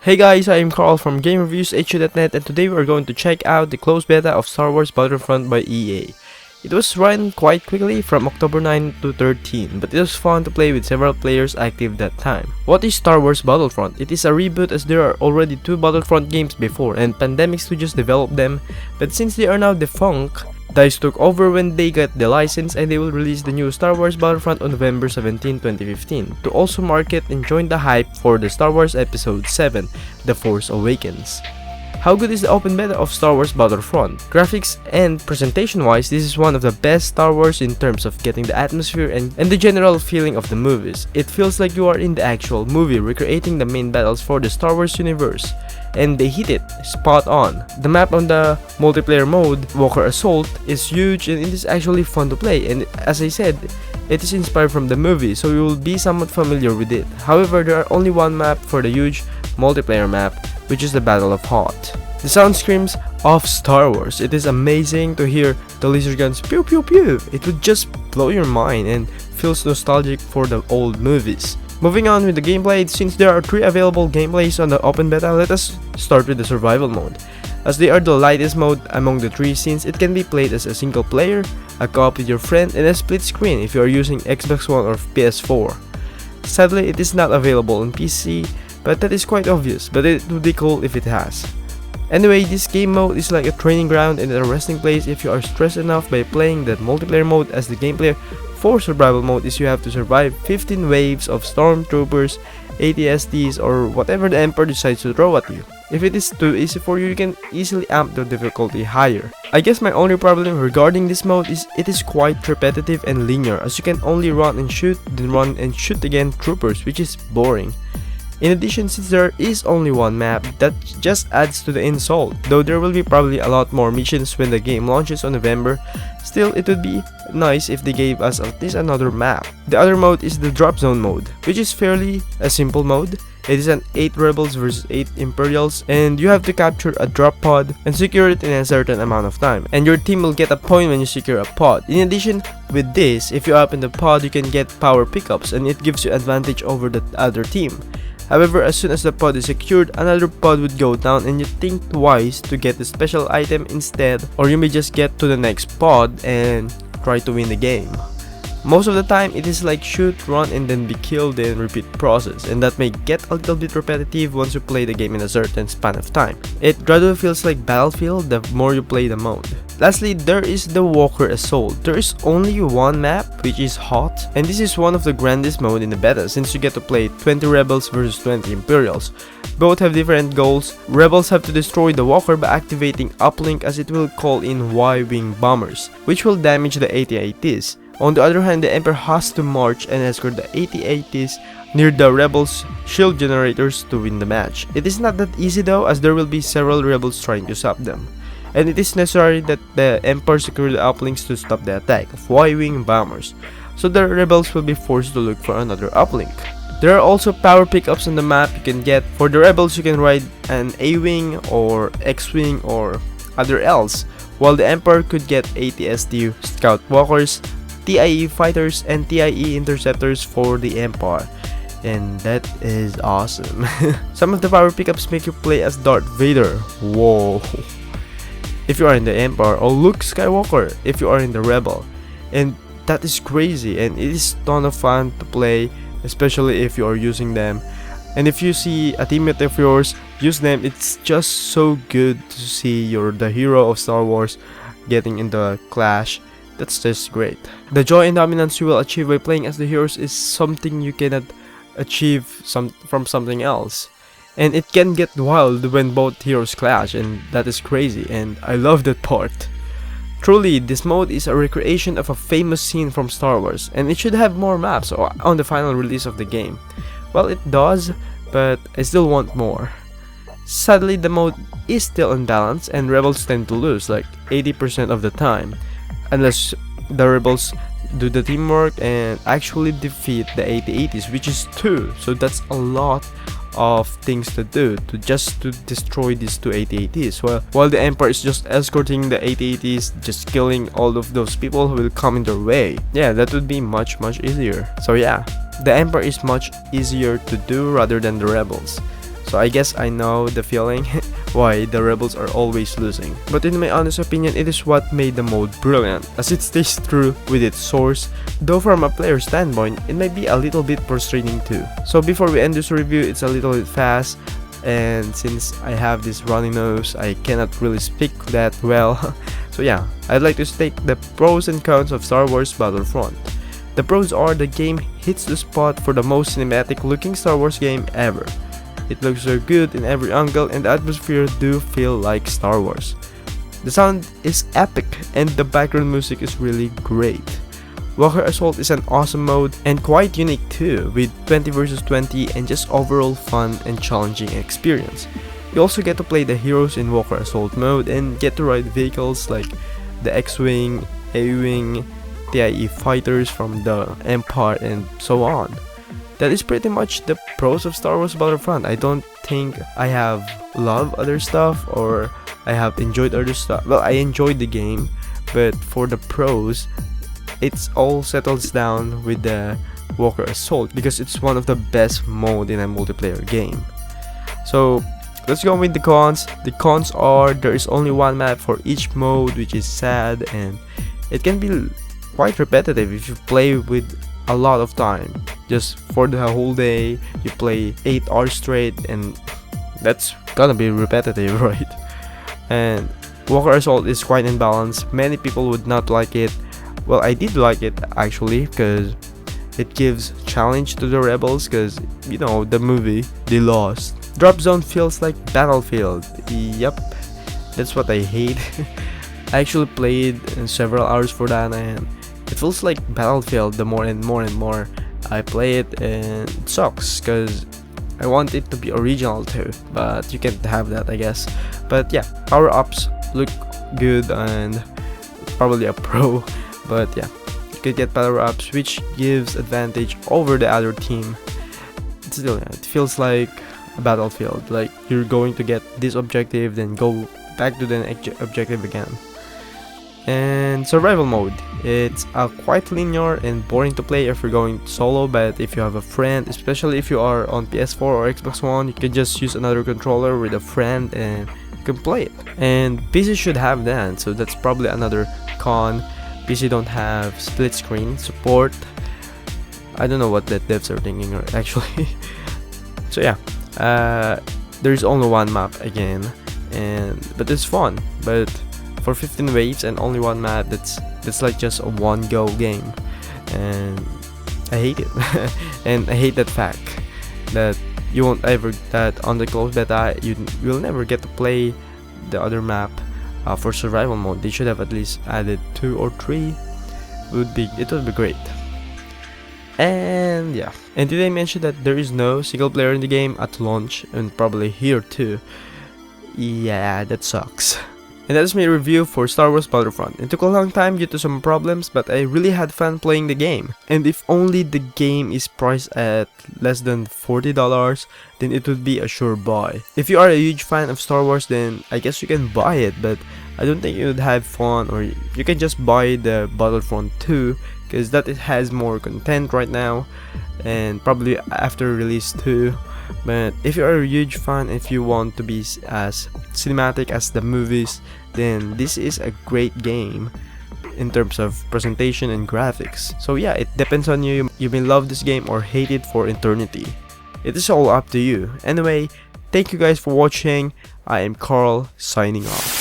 Hey guys, I am Carl from GameReviewsHU.net, and today we are going to check out the closed beta of Star Wars Battlefront by EA. It was run quite quickly from October 9 to 13, but it was fun to play with several players active that time. What is Star Wars Battlefront? It is a reboot, as there are already two Battlefront games before and Pandemic Studios developed them, but since they are now defunct, DICE took over when they got the license, and they will release the new Star Wars Battlefront on November 17, 2015 to also market and join the hype for the Star Wars Episode 7, The Force Awakens. How good is the open beta of Star Wars Battlefront? Graphics and presentation wise, this is one of the best Star Wars in terms of getting the atmosphere and the general feeling of the movies. It feels like you are in the actual movie, recreating the main battles for the Star Wars universe, and they hit it spot on. The map on the multiplayer mode, Walker Assault, is huge and it is actually fun to play, and as I said, it is inspired from the movie, so you will be somewhat familiar with it. However, there are only one map for the huge multiplayer map, which is the Battle of Hoth. The sound screams of Star Wars. It is amazing to hear the laser guns pew pew pew. It would just blow your mind and feels nostalgic for the old movies. Moving on with the gameplay, since there are 3 available gameplays on the open beta, let us start with the survival mode, as they are the lightest mode among the 3, since it can be played as a single player, a co-op with your friend, and a split screen if you are using Xbox One or PS4. Sadly, it is not available on PC, but that is quite obvious, but it would be cool if it has. Anyway, this game mode is like a training ground and a resting place if you are stressed enough by playing the multiplayer mode, as the gameplay for survival mode is you have to survive 15 waves of stormtroopers, AT-STs, or whatever the Emperor decides to throw at you. If it is too easy for you, you can easily amp the difficulty higher. I guess my only problem regarding this mode is it is quite repetitive and linear, as you can only run and shoot, then run and shoot again troopers, which is boring. In addition, since there is only one map, that just adds to the insult, though there will be probably a lot more missions when the game launches on November. Still, it would be nice if they gave us at least another map. The other mode is the drop zone mode, which is fairly a simple mode. It is an 8 rebels versus 8 imperials, and you have to capture a drop pod and secure it in a certain amount of time, and your team will get a point when you secure a pod. In addition, with this, if you open the pod, you can get power pickups, and it gives you advantage over the other team. However, as soon as the pod is secured, another pod would go down and you think twice to get the special item instead, or you may just get to the next pod and try to win the game. Most of the time, it is like shoot, run, and then be killed and repeat process, and that may get a little bit repetitive once you play the game in a certain span of time. It gradually feels like Battlefield the more you play the mode. Lastly, there is the Walker Assault. There is only one map, which is Hoth, and this is one of the grandest mode in the beta, since you get to play 20 rebels versus 20 imperials. Both have different goals. Rebels have to destroy the Walker by activating uplink, as it will call in Y-wing bombers, which will damage the AT-ATs. On the other hand, the Emperor has to march and escort the AT-ATs near the rebels' shield generators to win the match. It is not that easy though, as there will be several rebels trying to stop them, and it is necessary that the Emperor secure the uplinks to stop the attack of Y-wing bombers, so the rebels will be forced to look for another uplink. There are also power pickups on the map you can get. For the rebels, you can ride an A-wing or X-wing or other else, while the Emperor could get AT-ST scout walkers, TIE fighters, and TIE interceptors for the Empire, and that is awesome. Some of the power pickups make you play as Darth Vader, whoa, if you are in the Empire, or Luke Skywalker if you are in the Rebel, and that is crazy, and it is ton of fun to play, especially if you are using them. And if you see a teammate of yours use them, it's just so good to see the hero of Star Wars getting in the clash. That's just great. The joy and dominance you will achieve by playing as the heroes is something you cannot achieve from something else. And it can get wild when both heroes clash, and that is crazy, and I love that part. Truly, this mode is a recreation of a famous scene from Star Wars, and it should have more maps on the final release of the game. Well, it does, but I still want more. Sadly, the mode is still unbalanced, and rebels tend to lose like 80% of the time, unless the rebels do the teamwork and actually defeat the AT-ATs, which is 2, so that's a lot of things to do to destroy these 2 AT-ATs, while the Emperor is just escorting the AT-ATs, just killing all of those people who will come in their way. Yeah, that would be much easier. So yeah, the Emperor is much easier to do rather than the rebels. So I guess I know the feeling why the rebels are always losing. But in my honest opinion, it is what made the mode brilliant, as it stays true with its source, though from a player standpoint, it might be a little bit frustrating too. So before we end this review, it's a little bit fast, and since I have this runny nose, I cannot really speak that well. So yeah, I'd like to state the pros and cons of Star Wars Battlefront. The pros are the game hits the spot for the most cinematic looking Star Wars game ever. It looks so good in every angle and the atmosphere do feel like Star Wars. The sound is epic and the background music is really great. Walker Assault is an awesome mode and quite unique too, with 20 vs 20 and just overall fun and challenging experience. You also get to play the heroes in Walker Assault mode and get to ride vehicles like the X-Wing, A-Wing, TIE fighters from the Empire and so on. That is pretty much the pros of Star Wars Battlefront. I don't think I have loved other stuff or I have enjoyed other stuff. Well, I enjoyed the game, but for the pros, it's all settles down with the Walker Assault because it's one of the best mode in a multiplayer game. So let's go with the cons. The cons are there is only one map for each mode, which is sad, and it can be quite repetitive if you play with a lot of time. Just for the whole day, you play 8 hours straight, and that's gonna be repetitive, right? And Walker Assault is quite imbalanced. Many people would not like it. Well, I did like it actually because it gives challenge to the rebels because, you know, the movie, they lost. Drop Zone feels like Battlefield. Yep, that's what I hate. I actually played several hours for that and it feels like Battlefield the more and more I play it, and it sucks because I want it to be original too, but you can't have that, I guess. But yeah, power-ups look good and probably a pro, but yeah, you could get power-ups which gives advantage over the other team. Still, yeah, it feels like a Battlefield, like you're going to get this objective then go back to the objective again. And survival mode, it's quite linear and boring to play if you're going solo, but if you have a friend, especially if you are on PS4 or Xbox One, you can just use another controller with a friend and you can play it. And PC should have that, so that's probably another con. PC don't have split screen support. I don't know what the devs are thinking actually. So yeah, there's only one map again, but it's fun. But for 15 waves and only one map, that's like just a one go game, and I hate it. And I hate that fact that you won't ever, that on the closed beta you will never get to play the other map for survival mode. They should have at least added 2 or 3. It would be great. And yeah, and did I mention that there is no single player in the game at launch and probably here too? Yeah, that sucks. And that is my review for Star Wars Battlefront. It took a long time due to some problems, but I really had fun playing the game. And if only the game is priced at less than $40, then it would be a sure buy. If you are a huge fan of Star Wars, then I guess you can buy it, but I don't think you would have fun, or you can just buy the Battlefront 2, because that it has more content right now, and probably after release too. But if you are a huge fan, if you want to be as cinematic as the movies, then this is a great game in terms of presentation and graphics. So yeah, it depends on you. You may love this game or hate it for eternity. It is all up to you. Anyway, thank you guys for watching. I am Carl, signing off.